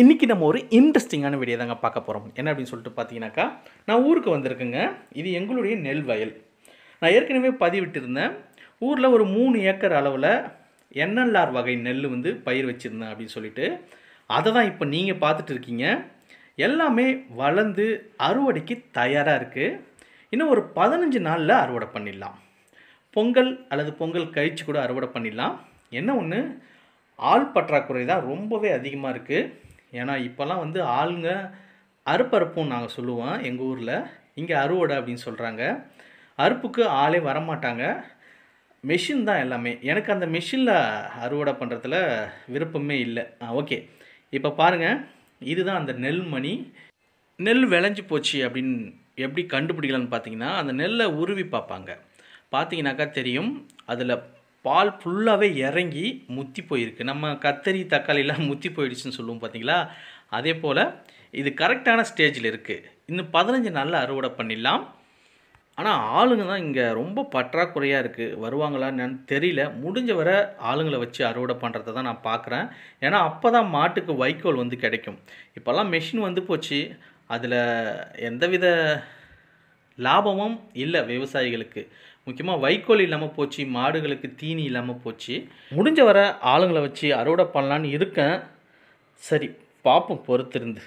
இன்றைக்கி நம்ம ஒரு இன்ட்ரெஸ்டிங்கான வீடியோ தாங்க பார்க்க போகிறோம். என்ன அப்படின்னு சொல்லிட்டு பார்த்தீங்கன்னாக்கா, நான் ஊருக்கு வந்திருக்கேங்க. இது எங்களுடைய நெல் வயல். நான் ஏற்கனவே பதிவிட்டிருந்தேன். ஊரில் ஒரு 3 ஏக்கர் அளவில் NLR வகை நெல் வந்து பயிர் வச்சுருந்தேன் அப்படின்னு சொல்லிட்டு, அதை தான் இப்போ நீங்கள் பார்த்துட்டு இருக்கீங்க. எல்லாமே வளர்ந்து அறுவடைக்கு தயாராக இருக்குது. இன்னும் ஒரு 15 நாளில் அறுவடை பண்ணிடலாம். பொங்கல் அல்லது பொங்கல் கழிச்சு கூட அறுவடை பண்ணிடலாம். என்ன ஒன்று, ஆள் பற்றாக்குறை தான் ரொம்பவே அதிகமாக இருக்குது. ஏன்னா இப்போல்லாம் வந்து ஆளுங்க அறுப்பறுப்புன்னு நாங்கள் சொல்லுவோம் எங்கள் ஊரில். இங்கே அறுவடை அப்படின்னு சொல்கிறாங்க. அறுப்புக்கு ஆளே வரமாட்டாங்க. மெஷின் தான் எல்லாமே. எனக்கு அந்த மெஷினில் அறுவடை பண்ணுறதுல விருப்பமே இல்லை. ஓகே, இப்போ பாருங்கள், இதுதான் அந்த நெல் மணி. நெல் விளைஞ்சி போச்சு அப்படின்னு எப்படி கண்டுபிடிக்கலான்னு பார்த்தீங்கன்னா, அந்த நெல்லை உருவி பார்ப்பாங்க. பார்த்தீங்கன்னாக்கா தெரியும், அதில் பால் ஃபுல்லாகவே இறங்கி முத்தி போயிருக்கு. நம்ம கத்தரி தக்காளிலாம் முத்தி போயிடுச்சுன்னு சொல்லுவோம் பார்த்தீங்களா, அதே போல் இது கரெக்டான ஸ்டேஜில் இருக்குது. இன்னும் 15 நாளில் அறுவடை பண்ணிடலாம். ஆனால் ஆளுங்க தான் இங்கே ரொம்ப பற்றாக்குறையாக இருக்குது. வருவாங்களான்னு தெரியல. முடிஞ்ச வரை ஆளுங்களை வச்சு அறுவடை பண்ணுறதை தான் நான் பார்க்குறேன். ஏன்னா அப்போ தான் மாட்டுக்கு வைக்கோல் வந்து கிடைக்கும். இப்போல்லாம் மெஷின் வந்து போச்சு. அதில் எந்தவித லாபமும் இல்லை விவசாயிகளுக்கு. முக்கியமாக வைக்கோல் இல்லாமல் போச்சு, மாடுகளுக்கு தீனி இல்லாமல் போச்சு. முடிஞ்ச வரை ஆளுங்களை வச்சு அறுவடை பண்ணலான்னு இருக்கேன். சரி, பார்ப்போம் பொறுத்திருந்து.